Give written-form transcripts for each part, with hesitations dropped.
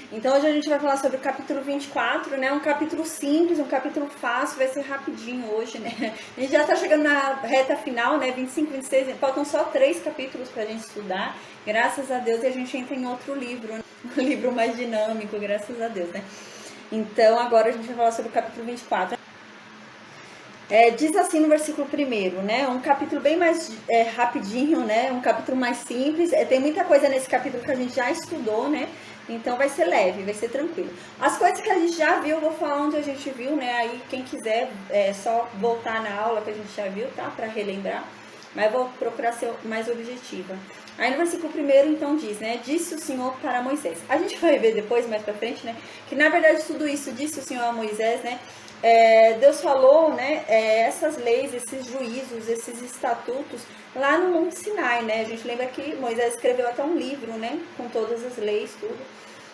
Então hoje a gente vai falar sobre o capítulo 24, né? Um capítulo simples, um capítulo fácil, vai ser rapidinho hoje, né? A gente já tá chegando na reta final, né? 25, 26, faltam só 3 capítulos pra gente estudar. Graças a Deus, e a gente entra em outro livro, né? Um livro mais dinâmico, graças a Deus, né? Então agora a gente vai falar sobre o capítulo 24. Diz assim no versículo 1º, né? Um capítulo bem mais rapidinho, né? Um capítulo mais simples. Tem muita coisa nesse capítulo que a gente já estudou, né? Então vai ser leve, vai ser tranquilo. As coisas que a gente já viu, vou falar onde a gente viu, né? Aí quem quiser só voltar na aula que a gente já viu, tá? Para relembrar. Mas vou procurar ser mais objetiva. Aí no versículo 1º, então, diz, né? Disse o Senhor para Moisés. A gente vai ver depois, mais pra frente, né? Que na verdade tudo isso disse o Senhor a Moisés, né? Deus falou, né, essas leis, esses juízos, esses estatutos lá no Monte Sinai, né? A gente lembra que Moisés escreveu até um livro, né, com todas as leis, tudo.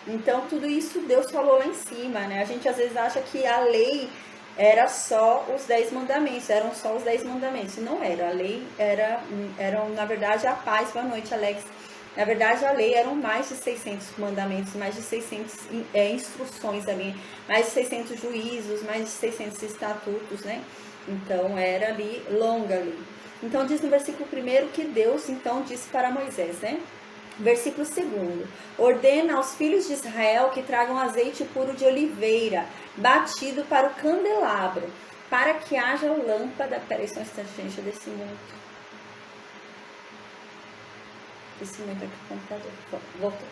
Então tudo isso Deus falou lá em cima, né? A gente às vezes acha que a lei era só os 10 mandamentos, eram só os 10 mandamentos. Não era, a lei eram na verdade a paz. Boa noite, Alex. Na verdade, a lei eram mais de 600 mandamentos, mais de 600 instruções ali, mais de 600 juízos, mais de 600 estatutos, né? Então, era ali, longa ali. Então, diz no versículo 1º que Deus, então, disse para Moisés, né? Versículo 2º. Ordena aos filhos de Israel que tragam azeite puro de oliveira, batido para o candelabro, para que haja lâmpada. Peraí só um instante, gente, eu desci muito. Voltou.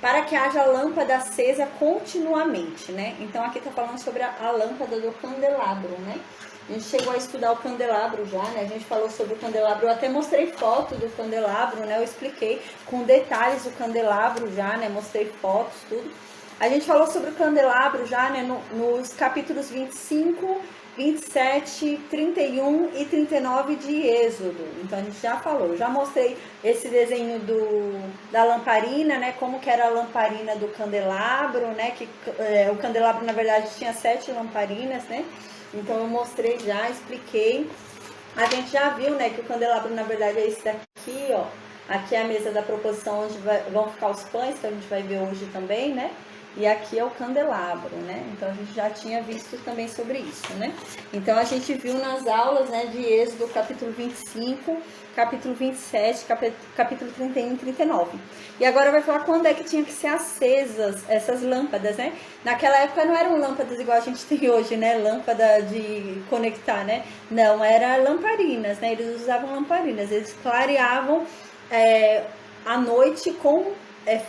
Para que haja lâmpada acesa continuamente, né? Então aqui tá falando sobre a lâmpada do candelabro, né? A gente chegou a estudar o candelabro já, né? A gente falou sobre o candelabro, eu até mostrei foto do candelabro, né? Eu expliquei com detalhes o candelabro já, né? Mostrei fotos, tudo. A gente falou sobre o candelabro já, né? Nos capítulos 25, 27, 31 e 39 de Êxodo. Então a gente já falou, já mostrei esse desenho da lamparina, né? Como que era a lamparina do candelabro, né? Que o candelabro na verdade tinha 7 lamparinas, né? Então eu mostrei já, expliquei. A gente já viu, né? Que o candelabro na verdade é esse daqui, ó. Aqui é a mesa da proposição onde vão ficar os pães, que a gente vai ver hoje também, né? E aqui é o candelabro, né? Então a gente já tinha visto também sobre isso, né? Então a gente viu nas aulas, né, de Êxodo, capítulo 25, capítulo 27, capítulo 31 e 39. E agora vai falar quando é que tinha que ser acesas essas lâmpadas, né? Naquela época não eram lâmpadas igual a gente tem hoje, né? Lâmpada de conectar, né? Não, era lamparinas, né? Eles usavam lamparinas, eles clareavam à noite com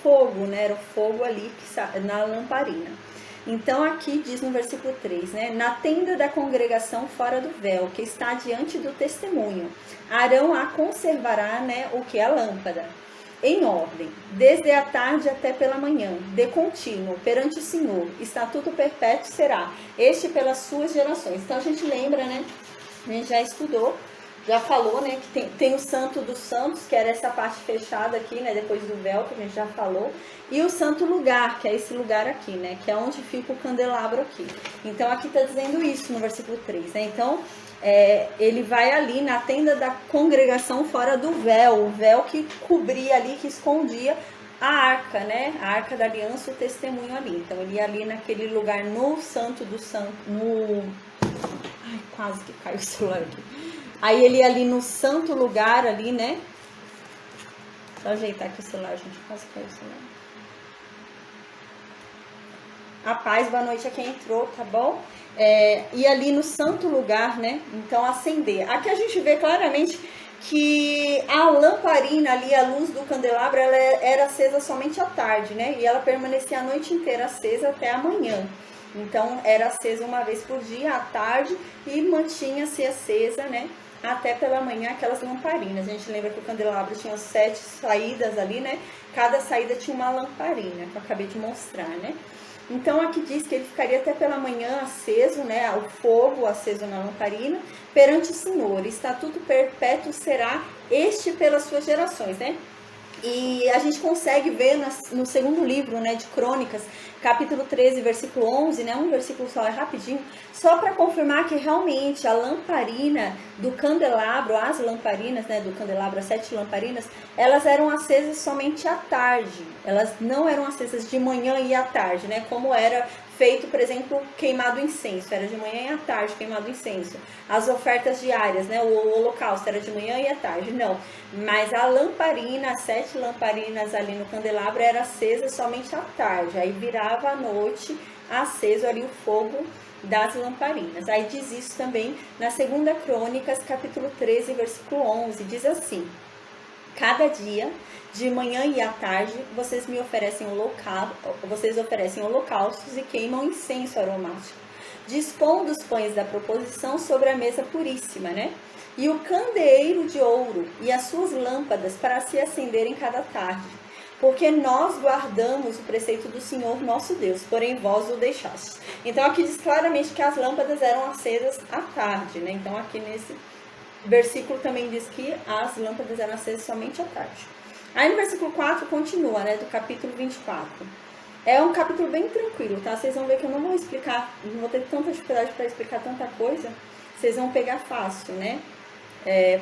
fogo, né? Era o fogo ali na lamparina. Então aqui diz no versículo 3, né? Na tenda da congregação fora do véu, que está diante do testemunho, Arão a conservará, né? O que? A lâmpada, em ordem, desde a tarde até pela manhã, de contínuo, perante o Senhor, estatuto perpétuo será, este pelas suas gerações. Então a gente lembra, né? A gente já estudou, já falou, né, que tem o Santo dos Santos, que era essa parte fechada aqui, né, depois do véu, que a gente já falou, e o Santo Lugar, que é esse lugar aqui, né, que é onde fica o candelabro aqui. Então aqui está dizendo isso no versículo 3, né, então ele vai ali na tenda da congregação fora do véu, o véu que cobria ali, que escondia a arca, né, a arca da aliança, o testemunho ali. Então ele ia ali naquele lugar no Santo do Santo, ai, quase que caiu o celular aqui. Aí ele ia ali no santo lugar ali, né? Deixa eu ajeitar aqui o celular, gente. Quase caiu o celular. A paz, boa noite a quem entrou, tá bom? E ali no santo lugar, né? Então acender. Aqui a gente vê claramente que a lamparina ali, a luz do candelabro, ela era acesa somente à tarde, né? E ela permanecia a noite inteira acesa até amanhã. Então era acesa uma vez por dia, à tarde, e mantinha-se acesa, né? Até pela manhã aquelas lamparinas. A gente lembra que o candelabro tinha 7 saídas ali, né? Cada saída tinha uma lamparina, que eu acabei de mostrar, né? Então aqui diz que ele ficaria até pela manhã aceso, né? O fogo aceso na lamparina, perante o Senhor. Estatuto perpétuo será este pelas suas gerações, né? E a gente consegue ver no segundo livro, né, de Crônicas, capítulo 13, versículo 11, né, um versículo só, é rapidinho, só para confirmar que realmente a lamparina do candelabro, as lamparinas, né, do candelabro, as 7 lamparinas, elas eram acesas somente à tarde, elas não eram acesas de manhã e à tarde, né, como era feito, por exemplo, queimado incenso, era de manhã e à tarde queimado incenso. As ofertas diárias, né, o holocausto era de manhã e à tarde, não. Mas a lamparina, as 7 lamparinas ali no candelabro era acesa somente à tarde, aí virava à noite aceso ali o fogo das lamparinas. Aí diz isso também na 2ª Crônicas, capítulo 13, versículo 11, diz assim: cada dia, de manhã e à tarde, vocês oferecem holocaustos e queimam incenso aromático. Dispõe dos pães da proposição sobre a mesa puríssima, né? E o candeeiro de ouro e as suas lâmpadas para se acenderem cada tarde. Porque nós guardamos o preceito do Senhor nosso Deus, porém vós o deixastes. Então aqui diz claramente que as lâmpadas eram acesas à tarde, né? Então aqui nesse versículo também diz que as lâmpadas eram acesas somente à tarde. Aí no versículo 4 continua, né, do capítulo 24. É um capítulo bem tranquilo, tá? Vocês vão ver que eu não vou explicar, não vou ter tanta dificuldade para explicar tanta coisa. Vocês vão pegar fácil, né?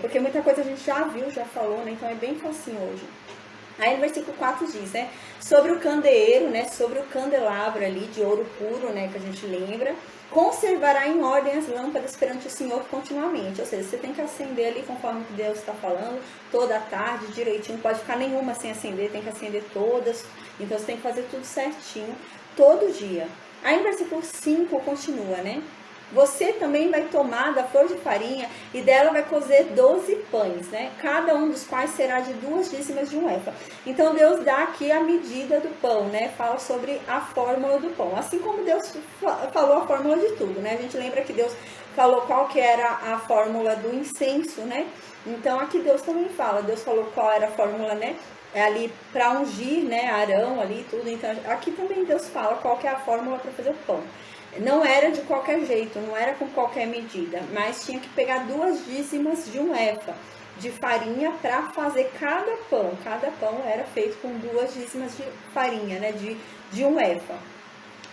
Porque muita coisa a gente já viu, já falou, né? Então é bem facinho hoje. Aí no versículo 4 diz, né? Sobre o candeeiro, né? Sobre o candelabro ali de ouro puro, né? Que a gente lembra. Conservará em ordem as lâmpadas perante o Senhor continuamente. Ou seja, você tem que acender ali conforme que Deus está falando, toda a tarde, direitinho. Não pode ficar nenhuma sem acender, tem que acender todas. Então você tem que fazer tudo certinho, todo dia. Aí no versículo 5 continua, né? Você também vai tomar da flor de farinha e dela vai cozer 12 pães, né? Cada um dos quais será de 2 dízimas de um efa. Então Deus dá aqui a medida do pão, né? Fala sobre a fórmula do pão. Assim como Deus falou a fórmula de tudo, né? A gente lembra que Deus falou qual que era a fórmula do incenso, né? Então aqui Deus também fala. Deus falou qual era a fórmula, né? Ali para ungir, né? Arão ali tudo. Então aqui também Deus fala qual que é a fórmula para fazer o pão. Não era de qualquer jeito, não era com qualquer medida, mas tinha que pegar 2 dízimas de um efa de farinha para fazer cada pão. Cada pão era feito com 2 dízimas de farinha, né? De um efa.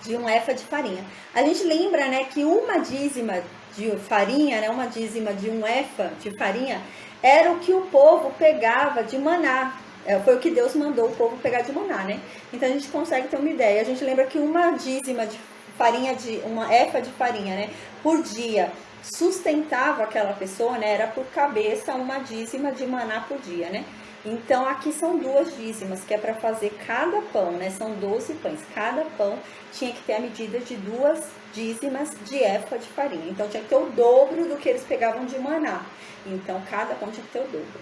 De um efa de farinha. A gente lembra, né, que uma dízima de farinha, né? Uma dízima de um efa de farinha era o que o povo pegava de maná. Foi o que Deus mandou o povo pegar de maná, né? Então a gente consegue ter uma ideia. A gente lembra que uma dízima de farinha, uma efa de farinha, né, por dia, sustentava aquela pessoa, né, era por cabeça uma dízima de maná por dia, né. Então aqui são 2 dízimas, que é para fazer cada pão, né, são 12 pães, cada pão tinha que ter a medida de 2 dízimas de efa de farinha, então tinha que ter o dobro do que eles pegavam de maná, então cada pão tinha que ter o dobro.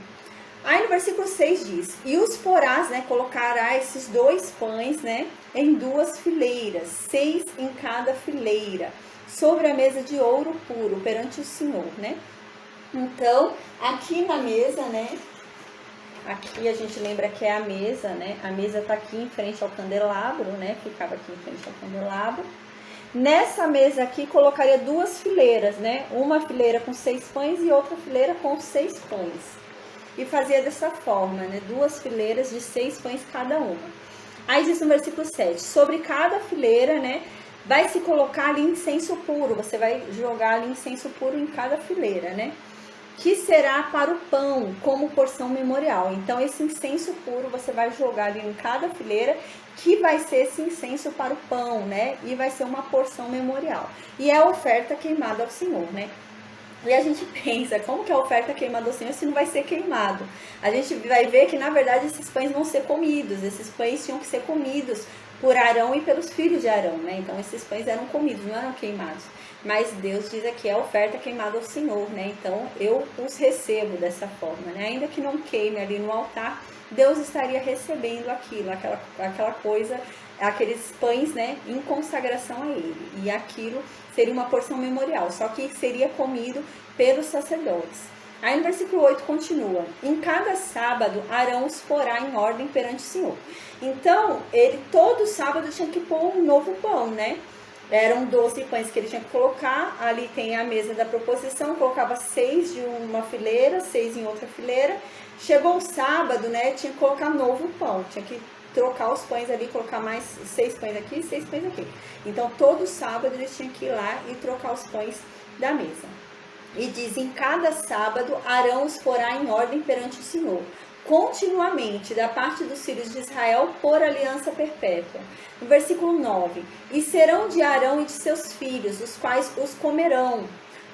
Aí no versículo 6 diz, e os porás, né, colocará esses 2 pães, né, em 2 fileiras, 6 em cada fileira, sobre a mesa de ouro puro, perante o Senhor, né. Então, aqui na mesa, né, aqui a gente lembra que é a mesa, né, a mesa tá aqui em frente ao candelabro, né, ficava aqui em frente ao candelabro. Nessa mesa aqui colocaria 2 fileiras, né, uma fileira com 6 pães e outra fileira com 6 pães. E fazia dessa forma, né? 2 fileiras de 6 pães cada uma. Aí diz no versículo 7, sobre cada fileira, né? Vai se colocar ali incenso puro. Você vai jogar ali incenso puro em cada fileira, né? Que será para o pão, como porção memorial. Então, esse incenso puro você vai jogar ali em cada fileira, que vai ser esse incenso para o pão, né? E vai ser uma porção memorial. E é a oferta queimada ao Senhor, né? E a gente pensa, como que a oferta queimada ao Senhor se não vai ser queimado? A gente vai ver que, na verdade, esses pães vão ser comidos. Esses pães tinham que ser comidos por Arão e pelos filhos de Arão, né? Então, esses pães eram comidos, não eram queimados. Mas Deus diz aqui, é a oferta queimada ao Senhor, né? Então, eu os recebo dessa forma, né? Ainda que não queime ali no altar, Deus estaria recebendo aquilo, aquela coisa, aqueles pães, né, em consagração a Ele. E aquilo seria uma porção memorial, só que seria comido pelos sacerdotes. Aí no versículo 8 continua, em cada sábado Arão os porá em ordem perante o Senhor. Então, ele todo sábado tinha que pôr um novo pão, né? Eram 12 pães que ele tinha que colocar. Ali tem a mesa da proposição, colocava 6 de uma fileira, 6 em outra fileira. Chegou o sábado, né, tinha que colocar novo pão, tinha que trocar os pães ali, colocar mais 6 pães aqui, 6 pães aqui. Então, todo sábado eles tinham que ir lá e trocar os pães da mesa. E diz, em cada sábado, Arão os porá em ordem perante o Senhor, continuamente, da parte dos filhos de Israel, por aliança perpétua. No versículo 9, e serão de Arão e de seus filhos, os quais os comerão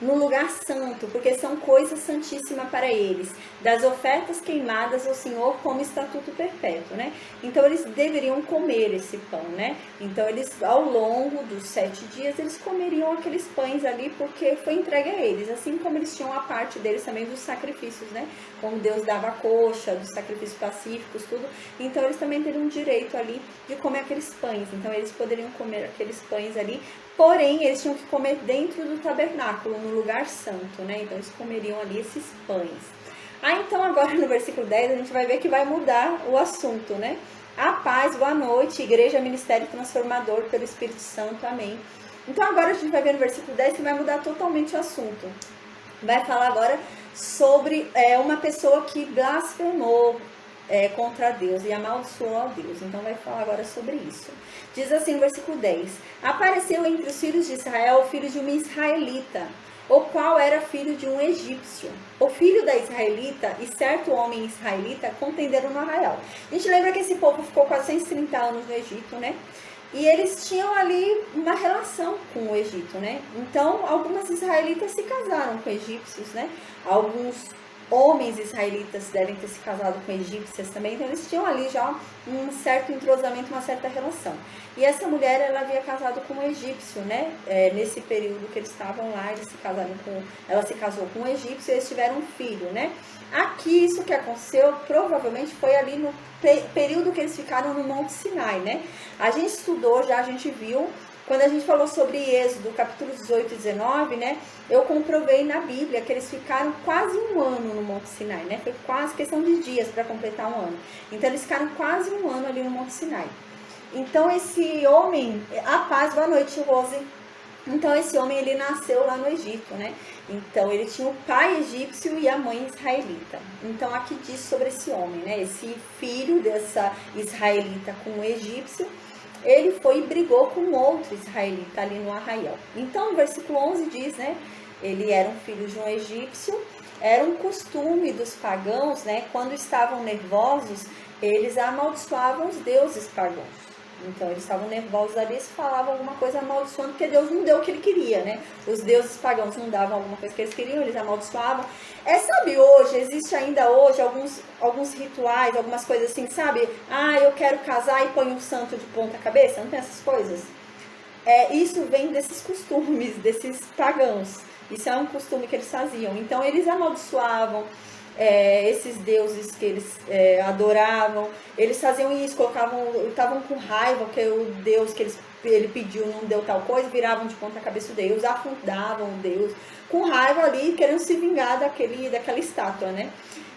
no lugar santo, porque são coisa santíssima para eles, das ofertas queimadas ao Senhor como estatuto perpétuo, né? Então eles deveriam comer esse pão, né? Então eles, ao longo dos 7 dias, eles comeriam aqueles pães ali, porque foi entregue a eles, assim como eles tinham a parte deles também dos sacrifícios, né? Como Deus dava a coxa, dos sacrifícios pacíficos, tudo. Então eles também teriam direito ali de comer aqueles pães, então eles poderiam comer aqueles pães ali. Porém, eles tinham que comer dentro do tabernáculo, no lugar santo, né? Então, eles comeriam ali esses pães. Então, agora no versículo 10, a gente vai ver que vai mudar o assunto, né? A paz, boa noite, igreja, ministério transformador pelo Espírito Santo, amém. Então, agora a gente vai ver no versículo 10 que vai mudar totalmente o assunto. Vai falar agora sobre uma pessoa que blasfemou contra Deus e amaldiçoou a Deus. Então vai falar agora sobre isso. Diz assim no versículo 10: apareceu entre os filhos de Israel o filho de uma israelita, o qual era filho de um egípcio. O filho da israelita e certo homem israelita contenderam no arraial. A gente lembra que esse povo ficou 430 anos no Egito, né? E eles tinham ali uma relação com o Egito, né? Então, algumas israelitas se casaram com egípcios, né? Alguns homens israelitas devem ter se casado com egípcias também, então eles tinham ali já um certo entrosamento, uma certa relação. E essa mulher, ela havia casado com um egípcio, né? Nesse período que eles estavam lá, ela se casou com um egípcio e eles tiveram um filho, né? Aqui, isso que aconteceu, provavelmente foi ali no período que eles ficaram no Monte Sinai, né? A gente estudou já, a gente viu, quando a gente falou sobre Êxodo, capítulo 18 e 19, né? Eu comprovei na Bíblia que eles ficaram quase um ano no Monte Sinai, né? Foi quase questão de dias para completar um ano. Então, eles ficaram quase um ano ali no Monte Sinai. Então, esse homem, a paz, boa noite, Rose. Então, esse homem, ele nasceu lá no Egito, né? Então, ele tinha o pai egípcio e a mãe israelita. Então, aqui diz sobre esse homem, né? Esse filho dessa israelita com o egípcio, ele foi e brigou com outro israelita ali no arraial. Então, o versículo 11 diz, né? Ele era um filho de um egípcio. Era um costume dos pagãos, né? Quando estavam nervosos, eles amaldiçoavam os deuses pagãos. Então, eles estavam nervosos ali, eles falavam alguma coisa amaldiçoando, porque Deus não deu o que ele queria, né? Os deuses pagãos não davam alguma coisa que eles queriam, eles amaldiçoavam. Sabe, hoje, existe ainda hoje alguns rituais, algumas coisas assim, sabe? Eu quero casar e ponho um santo de ponta cabeça, não tem essas coisas? Isso vem desses costumes, desses pagãos. Isso é um costume que eles faziam. Então, eles amaldiçoavam esses deuses que eles adoravam. Eles faziam isso, estavam com raiva porque o Deus que ele pediu não deu tal coisa, viravam de ponta cabeça o Deus, afundavam o Deus, com raiva ali, querendo se vingar daquela estátua, né?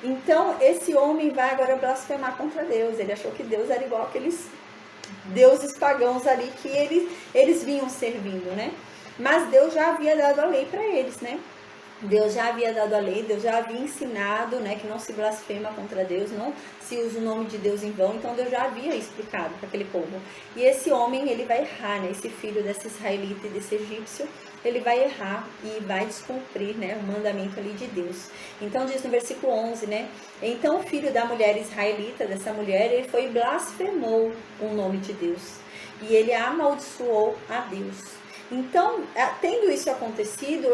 Então, esse homem vai agora blasfemar contra Deus. Ele achou que Deus era igual aqueles deuses pagãos ali que eles vinham servindo, né? Mas Deus já havia dado a lei para eles, né? Deus já havia dado a lei, Deus já havia ensinado, né, que não se blasfema contra Deus, não se usa o nome de Deus em vão. Então Deus já havia explicado para aquele povo. E esse homem, ele vai errar, né, esse filho desse israelita e desse egípcio, ele vai errar e vai descumprir, né, o mandamento ali de Deus. Então diz no versículo 11, né, então o filho da mulher israelita, dessa mulher, ele foi e blasfemou o nome de Deus. E ele amaldiçoou a Deus. Então, tendo isso acontecido,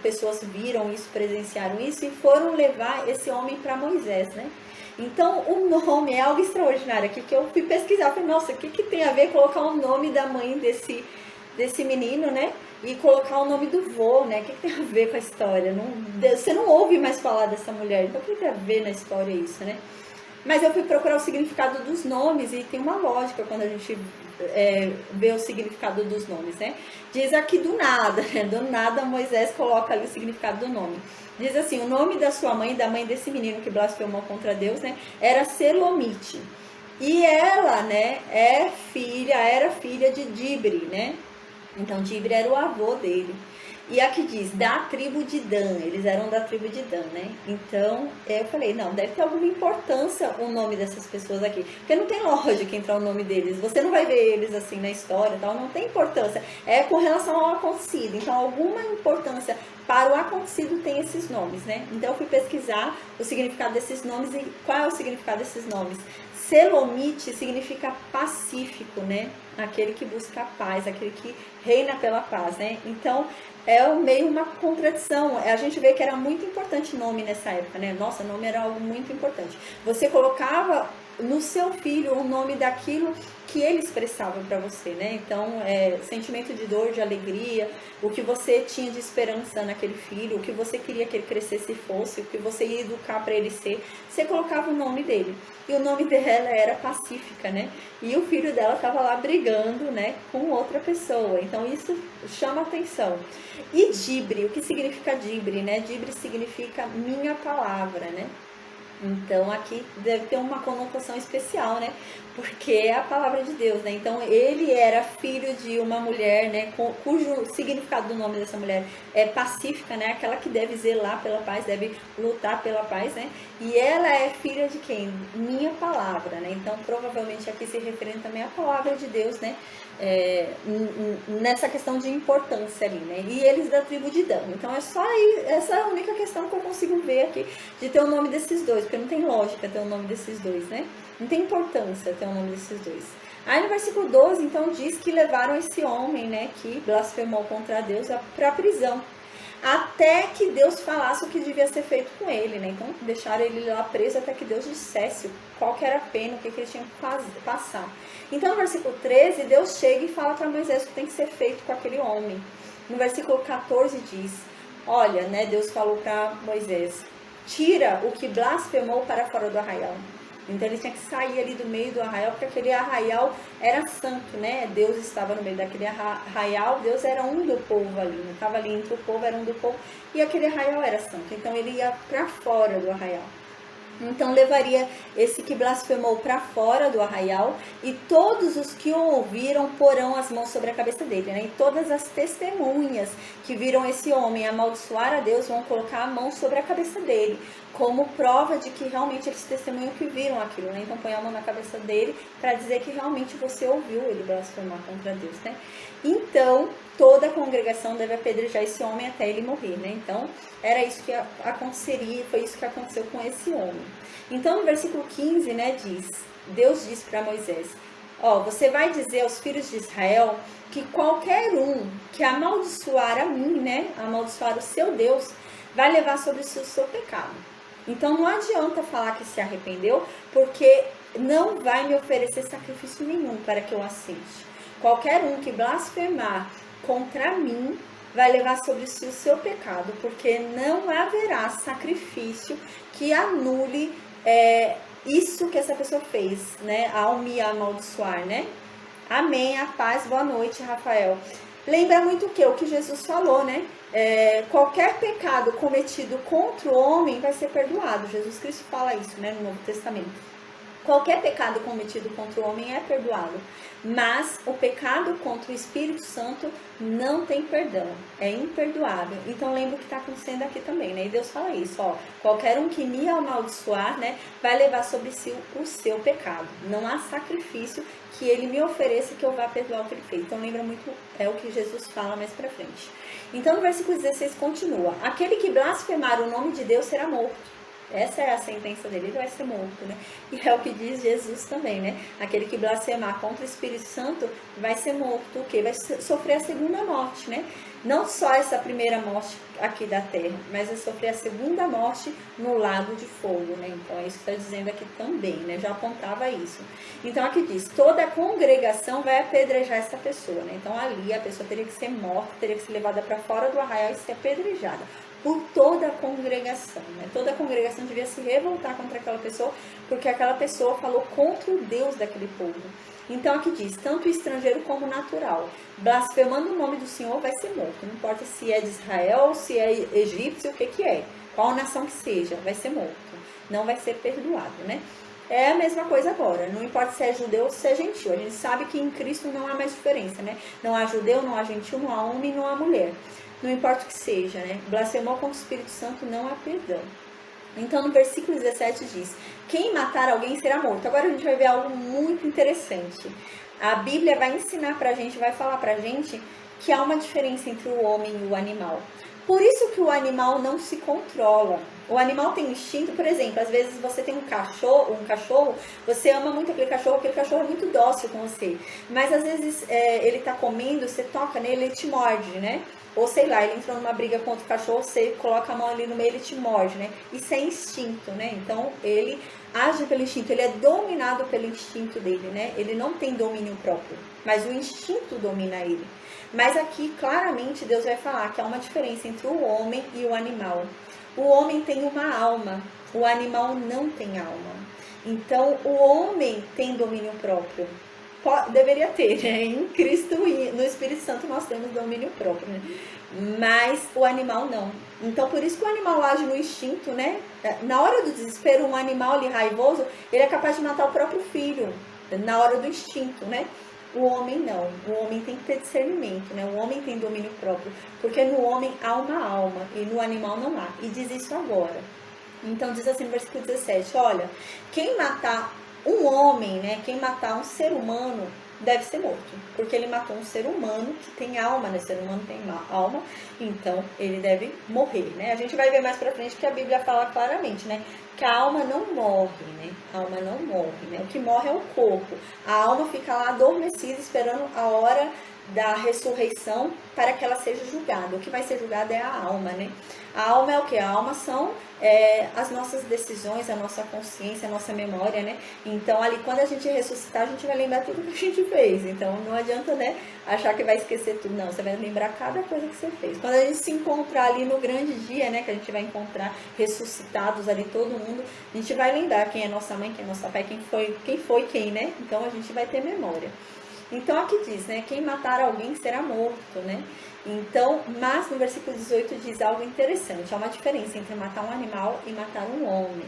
pessoas viram isso, presenciaram isso e foram levar esse homem para Moisés, né? Então, o nome é algo extraordinário aqui, que eu fui pesquisar, falei, nossa, o que tem a ver colocar o nome da mãe desse menino, né? E colocar o nome do vô, né? O que tem a ver com a história? Você não ouve mais falar dessa mulher, então o que tem a ver na história isso, né? Mas eu fui procurar o significado dos nomes e tem uma lógica quando a gente vê o significado dos nomes, né? Diz aqui do nada, né? Do nada Moisés coloca ali o significado do nome. Diz assim, o nome da sua mãe, da mãe desse menino que blasfemou contra Deus, né? Era Selomite. E ela, né, era filha de Dibre, né? Então Dibre era o avô dele. E aqui diz, da tribo de Dan, eles eram da tribo de Dan, né? Então, eu falei, não, deve ter alguma importância o nome dessas pessoas aqui. Porque não tem lógica entrar o nome deles. Você não vai ver eles assim na história e tal, não tem importância. É com relação ao acontecido. Então, alguma importância para o acontecido tem esses nomes, né? Então, eu fui pesquisar o significado desses nomes e qual é o significado desses nomes. Selomite significa pacífico, né? Aquele que busca a paz, aquele que reina pela paz, né? Então, é meio uma contradição. A gente vê que era muito importante nome nessa época, né? Nossa, nome era algo muito importante. Você colocava no seu filho o nome daquilo que ele expressava para você, né? Então, sentimento de dor, de alegria, o que você tinha de esperança naquele filho, o que você queria que ele crescesse e fosse, o que você ia educar para ele ser, você colocava o nome dele. E o nome dela era Pacífica, né? E o filho dela estava lá brigando, né, com outra pessoa. Então, isso chama atenção. E Dibre, o que significa Dibre, né? Dibre significa minha palavra, né? Então, aqui deve ter uma conotação especial, né? Porque é a palavra de Deus, né? Então, ele era filho de uma mulher, né? Cujo significado do nome dessa mulher é pacífica, né? Aquela que deve zelar pela paz, deve lutar pela paz, né? E ela é filha de quem? Minha palavra, né? Então, provavelmente aqui se referindo também à palavra de Deus, né? Nessa questão de importância ali, né? E eles da tribo de Dan. Então, é só aí, essa é a única questão que eu consigo ver aqui de ter o nome desses dois, porque não tem lógica ter o nome desses dois, né? Não tem importância ter o nome desses dois. Aí no versículo 12, então, diz que levaram esse homem, né, que blasfemou contra Deus, para a prisão, até que Deus falasse o que devia ser feito com ele, né? Então, deixaram ele lá preso até que Deus dissesse qual que era a pena, o que ele tinha que passar. Então, no versículo 13, Deus chega e fala para Moisés o que tem que ser feito com aquele homem. No versículo 14 diz, olha, né, Deus falou para Moisés, tira o que blasfemou para fora do arraial. Então ele tinha que sair ali do meio do arraial, porque aquele arraial era santo, né? Deus estava no meio daquele arraial, Deus era um do povo ali, não estava ali entre o povo, era um do povo, e aquele arraial era santo. Então ele ia para fora do arraial. Então levaria esse que blasfemou para fora do arraial, e todos os que o ouviram porão as mãos sobre a cabeça dele, né? E todas as testemunhas que viram esse homem amaldiçoar a Deus vão colocar a mão sobre a cabeça dele, como prova de que realmente eles testemunham que viram aquilo, né? Então põe a mão na cabeça dele para dizer que realmente você ouviu ele blasfemar contra Deus, né? Então toda a congregação deve apedrejar esse homem até ele morrer, né? Então era isso que aconteceria, foi isso que aconteceu com esse homem. Então no versículo 15, né, Deus diz para Moisés, você vai dizer aos filhos de Israel que qualquer um que amaldiçoar a mim, né, amaldiçoar o seu Deus, vai levar sobre si o seu pecado. Então não adianta falar que se arrependeu, porque não vai me oferecer sacrifício nenhum para que eu aceite. Qualquer um que blasfemar contra mim vai levar sobre si o seu pecado, porque não haverá sacrifício que anule isso que essa pessoa fez, né, ao me amaldiçoar, né? Amém, a paz, boa noite, Rafael. Lembra muito o que Jesus falou, né? Qualquer pecado cometido contra o homem vai ser perdoado. Jesus Cristo fala isso, né, no Novo Testamento. Qualquer pecado cometido contra o homem é perdoado, mas o pecado contra o Espírito Santo não tem perdão, é imperdoável. Então lembra o que está acontecendo aqui também, né? E Deus fala isso, qualquer um que me amaldiçoar, né, vai levar sobre si o seu pecado. Não há sacrifício que ele me ofereça que eu vá perdoar o que ele fez. Então lembra muito o que Jesus fala mais pra frente. Então no versículo 16 continua, aquele que blasfemar o nome de Deus será morto. Essa é a sentença dele, ele vai ser morto, né? E é o que diz Jesus também, né? Aquele que blasfemar contra o Espírito Santo vai ser morto, o quê? Vai sofrer a segunda morte, né? Não só essa primeira morte aqui da terra, mas vai sofrer a segunda morte no lago de fogo, né? Então é isso que está dizendo aqui também, né? Já apontava isso. Então aqui diz, toda a congregação vai apedrejar essa pessoa, né? Então ali a pessoa teria que ser morta, teria que ser levada para fora do arraial e ser apedrejada por toda a congregação, né? Toda a congregação devia se revoltar contra aquela pessoa, porque aquela pessoa falou contra o Deus daquele povo. Então aqui diz, tanto estrangeiro como natural, blasfemando o nome do Senhor vai ser morto. Não importa se é de Israel, se é egípcio, o que é. Qual nação que seja, vai ser morto. Não vai ser perdoado, né? É a mesma coisa agora, não importa se é judeu ou se é gentil. A gente sabe que em Cristo não há mais diferença, né? Não há judeu, não há gentil, não há homem, não há mulher. Não importa o que seja, né? Blasfemou contra o Espírito Santo, não há perdão. Então, no versículo 17 diz: quem matar alguém será morto. Agora a gente vai ver algo muito interessante. A Bíblia vai ensinar pra gente, vai falar pra gente que há uma diferença entre o homem e o animal. Por isso que o animal não se controla. O animal tem instinto, por exemplo, às vezes você tem um cachorro, você ama muito aquele cachorro é muito dócil com você. Mas às vezes ele tá comendo, você toca nele, ele te morde, né? Ou sei lá, ele entrou numa briga contra o cachorro, você coloca a mão ali no meio, ele te morde, né? Isso é instinto, né? Então ele age pelo instinto, ele é dominado pelo instinto dele, né? Ele não tem domínio próprio, mas o instinto domina ele. Mas aqui, claramente, Deus vai falar que há uma diferença entre o homem e o animal. O homem tem uma alma, o animal não tem alma. Então, o homem tem domínio próprio. Deveria ter, né? Em Cristo e no Espírito Santo nós temos domínio próprio, né? Mas o animal não. Então, por isso que o animal age no instinto, né? Na hora do desespero, um animal ali raivoso, ele é capaz de matar o próprio filho, na hora do instinto, né? O homem não, o homem tem que ter discernimento, né? O homem tem domínio próprio, porque no homem há uma alma e no animal não há. E diz isso agora. Então diz assim no versículo 17, olha, quem matar um homem, né? Quem matar um ser humano deve ser morto, porque ele matou um ser humano que tem alma, né? O ser humano tem alma, então ele deve morrer, né? A gente vai ver mais pra frente que a Bíblia fala claramente, né? Que a alma não morre, né? A alma não morre, né? O que morre é o corpo. A alma fica lá adormecida, esperando a hora da ressurreição para que ela seja julgada. O que vai ser julgado é a alma, né? A alma é o que? A alma são as nossas decisões, a nossa consciência, a nossa memória, né? Então, ali, quando a gente ressuscitar, a gente vai lembrar tudo que a gente fez. Então, não adianta, né, achar que vai esquecer tudo. Não, você vai lembrar cada coisa que você fez. Quando a gente se encontrar ali no grande dia, né, que a gente vai encontrar ressuscitados ali, todo mundo, a gente vai lembrar quem é nossa mãe, quem é nosso pai, quem foi quem, né? Então, a gente vai ter memória. Então, aqui diz, né, quem matar alguém será morto, né? Então, mas no versículo 18 diz algo interessante. Há uma diferença entre matar um animal e matar um homem.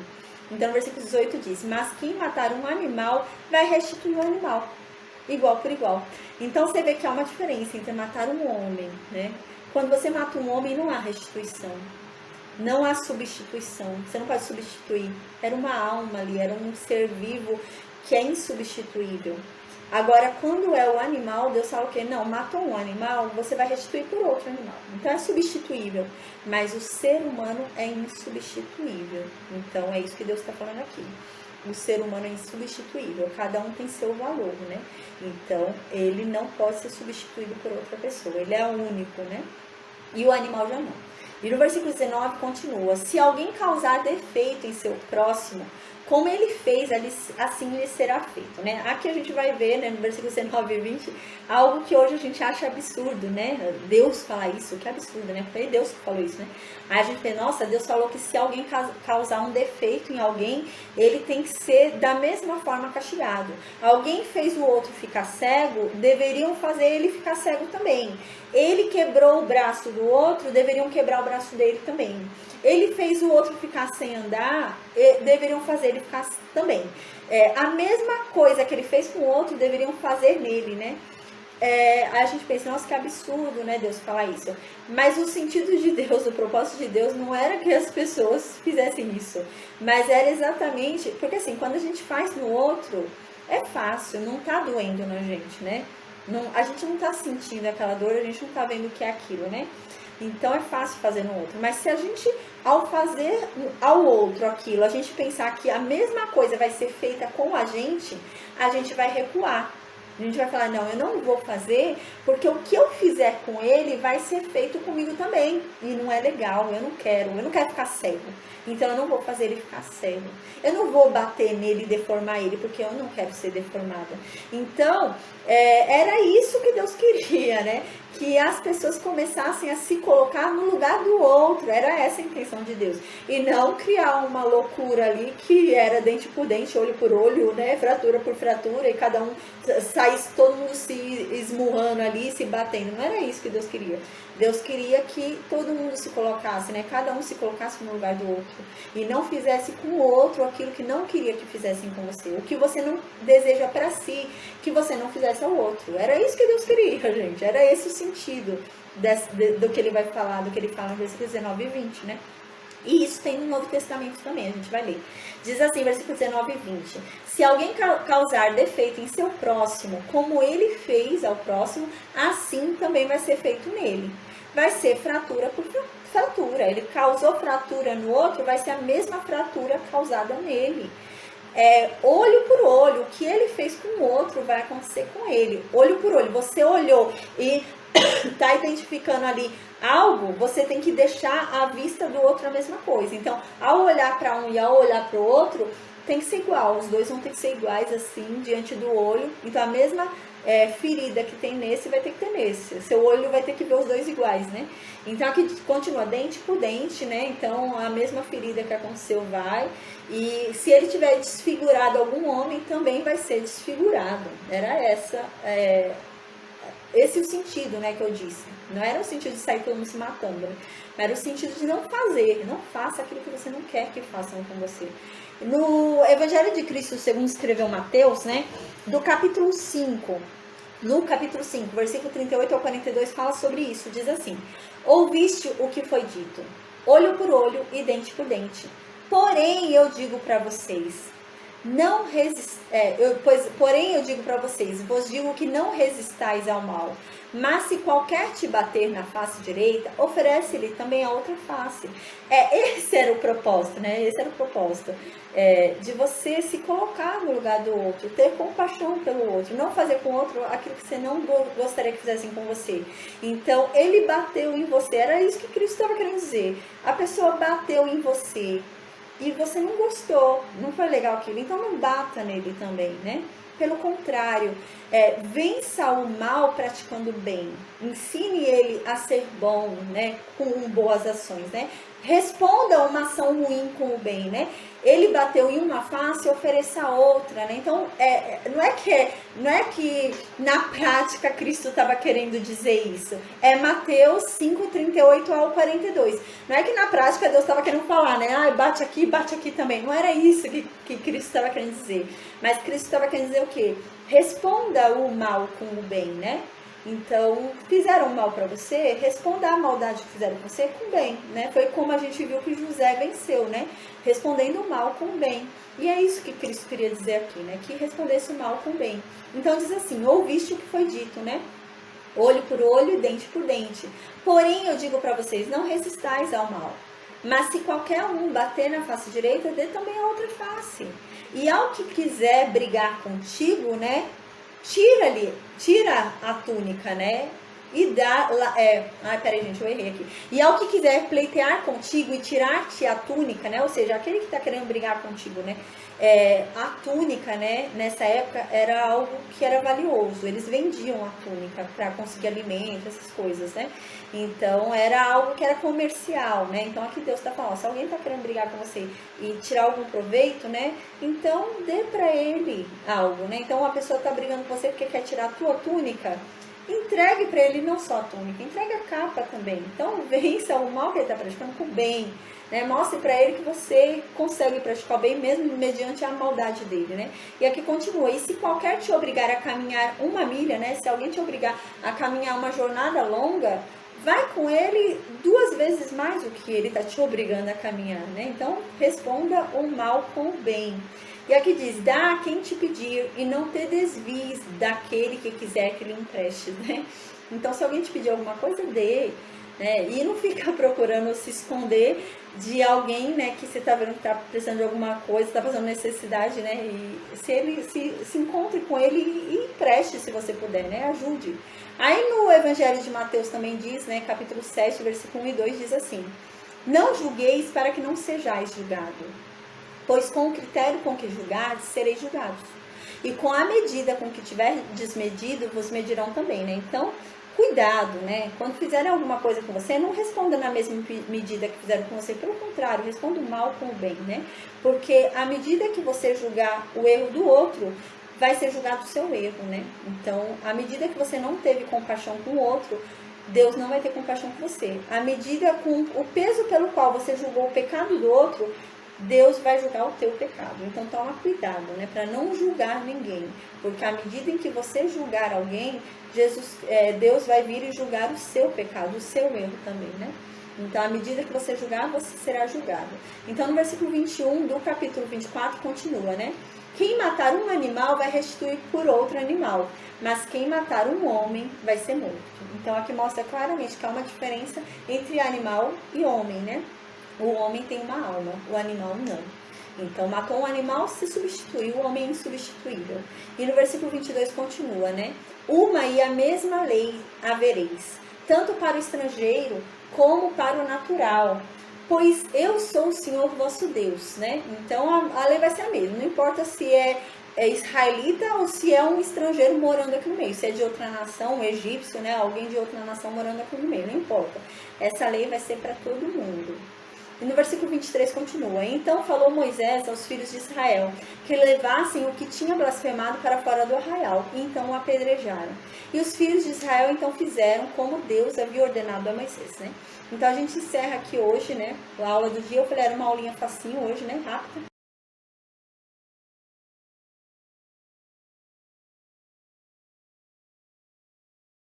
Então, no versículo 18 diz, mas quem matar um animal vai restituir o animal, igual por igual. Então, você vê que há uma diferença entre matar um homem, né? Quando você mata um homem, não há restituição. Não há substituição. Você não pode substituir. Era uma alma ali, era um ser vivo que é insubstituível. Agora, quando é o animal, Deus fala o quê? Não, matou um animal, você vai restituir por outro animal. Então, é substituível. Mas o ser humano é insubstituível. Então, é isso que Deus está falando aqui. O ser humano é insubstituível. Cada um tem seu valor, né? Então, ele não pode ser substituído por outra pessoa. Ele é único, né? E o animal já não. E no versículo 19 continua. Se alguém causar defeito em seu próximo, como ele fez, assim lhe será feito, né? Aqui a gente vai ver, né, no versículo 19 e 20, algo que hoje a gente acha absurdo, né? Deus falar isso, que absurdo, né? Foi Deus que falou isso, né? Aí a gente pensa, nossa, Deus falou que se alguém causar um defeito em alguém, ele tem que ser da mesma forma castigado. Alguém fez o outro ficar cego, deveriam fazer ele ficar cego também. Ele quebrou o braço do outro, deveriam quebrar o braço dele também. Ele fez o outro ficar sem andar, deveriam fazer ele ficar também. A mesma coisa que ele fez com o outro, deveriam fazer nele, né? Aí a gente pensa, nossa, que absurdo, né, Deus falar isso. Mas o sentido de Deus, o propósito de Deus não era que as pessoas fizessem isso. Mas era exatamente, porque assim, quando a gente faz no outro, é fácil, não tá doendo na gente, né? Não, a gente não tá sentindo aquela dor, a gente não tá vendo o que é aquilo, né? Então é fácil fazer no outro. Mas se a gente, ao fazer ao outro aquilo, a gente pensar que a mesma coisa vai ser feita com a gente vai recuar. A gente vai falar, não, eu não vou fazer, porque o que eu fizer com ele vai ser feito comigo também. E não é legal, eu não quero ficar cego. Então eu não vou fazer ele ficar cego. Eu não vou bater nele e deformar ele, porque eu não quero ser deformada. Então, era isso que Deus queria, né? Que as pessoas começassem a se colocar no lugar do outro. Era essa a intenção de Deus. E não criar uma loucura ali que era dente por dente, olho por olho, né? Fratura por fratura, e cada um saísse todo mundo se esmurrando ali, se batendo. Não era isso que Deus queria. Deus queria que todo mundo se colocasse, né? Cada um se colocasse no lugar do outro. E não fizesse com o outro aquilo que não queria que fizessem com você. O que você não deseja para si, que você não fizesse ao outro. Era isso que Deus queria, gente. Era esse o sentido do que ele vai falar, do que ele fala no versículo 19 e 20, né? E isso tem no Novo Testamento também, a gente vai ler. Diz assim, versículo 19 e 20. Se alguém causar defeito em seu próximo, como ele fez ao próximo, assim também vai ser feito nele. Vai ser fratura por fratura. Ele causou fratura no outro, vai ser a mesma fratura causada nele. Olho por olho, o que ele fez com o outro vai acontecer com ele. Olho por olho, você olhou e está identificando ali algo, você tem que deixar à vista do outro a mesma coisa. Então, ao olhar para um e ao olhar para o outro, tem que ser igual. Os dois vão ter que ser iguais assim, diante do olho. Então, a mesma ferida que tem nesse, vai ter que ter nesse. Seu olho vai ter que ver os dois iguais, né? Então, aqui continua dente por dente, né? Então, a mesma ferida que aconteceu vai. E se ele tiver desfigurado algum homem, também vai ser desfigurado. Era esse é o sentido, né, que eu disse. Não era o sentido de sair todo mundo se matando, né? Era o sentido de não fazer. Não faça aquilo que você não quer que façam com você. No Evangelho de Cristo, segundo escreveu Mateus, né, do capítulo 5, no capítulo 5, versículo 38 ao 42, fala sobre isso. Diz assim: ouviste o que foi dito, olho por olho e dente por dente. Porém, eu digo para vocês, porém eu digo para vocês, vos digo que não resistais ao mal. Mas se qualquer te bater na face direita, oferece-lhe também a outra face. Esse era o propósito, né? Esse era o propósito. De você se colocar no lugar do outro, ter compaixão pelo outro, não fazer com o outro aquilo que você não gostaria que fizessem com você. Então, ele bateu em você, era isso que Cristo estava querendo dizer. A pessoa bateu em você e você não gostou, não foi legal aquilo, então não bata nele também, né? Pelo contrário, vença o mal praticando o bem. Ensine ele a ser bom, né? Com boas ações, né? Responda uma ação ruim com o bem, né? Ele bateu em uma face, ofereça outra, né? Então, não é que na prática Cristo estava querendo dizer isso. É Mateus 5, 38 ao 42. Não é que na prática Deus estava querendo falar, né? Bate aqui também. Não era isso que Cristo estava querendo dizer. Mas Cristo estava querendo dizer o quê? Responda o mal com o bem, né? Então, fizeram mal para você, responda a maldade que fizeram com você com o bem, né? Foi como a gente viu que José venceu, né? Respondendo o mal com o bem. E é isso que Cristo queria dizer aqui, né? Que respondesse o mal com o bem. Então, diz assim, ouviste o que foi dito, né? Olho por olho e dente por dente. Porém, eu digo para vocês, não resistais ao mal. Mas se qualquer um bater na face direita, dê também a outra face. E ao que quiser brigar contigo, né? Tira a túnica, né? E dá... peraí, gente, eu errei aqui. E ao que quiser pleitear contigo e tirar-te a túnica, né? Ou seja, aquele que está querendo brigar contigo, né? A túnica, né? Nessa época era algo que era valioso. Eles vendiam a túnica para conseguir alimento, essas coisas, né? Então, era algo que era comercial, né? Então, aqui Deus está falando, se alguém está querendo brigar com você e tirar algum proveito, né? Então, dê para ele algo, né? Então, a pessoa está brigando com você porque quer tirar a tua túnica, entregue para ele não só a túnica, entregue a capa também. Então, vença o mal que ele está praticando com o bem, né? Mostre para ele que você consegue praticar o bem mesmo mediante a maldade dele, né? E aqui continua, e se qualquer te obrigar a caminhar 1 milha, né? Se alguém te obrigar a caminhar uma jornada longa, vai com ele 2 vezes mais do que ele está te obrigando a caminhar, né? Então, responda o mal com o bem. E aqui diz, dá a quem te pedir e não te desvies daquele que quiser que lhe empreste, né? Então, se alguém te pedir alguma coisa, dê, né? E não fica procurando se esconder de alguém, né? Que você está vendo que está precisando de alguma coisa, está fazendo necessidade, né? E se ele se encontre com ele e empreste, se você puder, né? Ajude. Aí no Evangelho de Mateus também diz, né? Capítulo 7, versículo 1 e 2 diz assim: não julgueis para que não sejais julgado, pois com o critério com que julgardes, sereis julgados. E com a medida com que tiver desmedido, vos medirão também, né? Então, cuidado, né? Quando fizerem alguma coisa com você, não responda na mesma medida que fizeram com você. Pelo contrário, responda o mal com o bem, né? Porque à medida que você julgar o erro do outro, vai ser julgado o seu erro, né? Então, à medida que você não teve compaixão com o outro, Deus não vai ter compaixão com você. À medida com o peso pelo qual você julgou o pecado do outro, Deus vai julgar o teu pecado. Então toma cuidado, né, para não julgar ninguém, porque à medida em que você julgar alguém, Deus vai vir e julgar o seu pecado, o seu erro também, né? Então, à medida que você julgar, você será julgado. Então, no versículo 21 do capítulo 24, continua, né? Quem matar um animal vai restituir por outro animal, mas quem matar um homem vai ser morto. Então, aqui mostra claramente que há uma diferença entre animal e homem, né? O homem tem uma alma, o animal não. Então, matou um animal, se substituiu, o homem é insubstituível. E no versículo 22 continua, né? Uma e a mesma lei havereis, tanto para o estrangeiro como para o natural, pois eu sou o Senhor vosso Deus, né? Então, a lei vai ser a mesma, não importa se é israelita ou se é um estrangeiro morando aqui no meio, se é de outra nação, um egípcio, né? Alguém de outra nação morando aqui no meio, não importa. Essa lei vai ser para todo mundo. E no versículo 23 continua: então falou Moisés aos filhos de Israel que levassem o que tinha blasfemado para fora do arraial, e então o apedrejaram. E os filhos de Israel então fizeram como Deus havia ordenado a Moisés, né? Então a gente encerra aqui hoje, né, a aula do dia. Eu falei, era uma aulinha facinho hoje, né, rápida.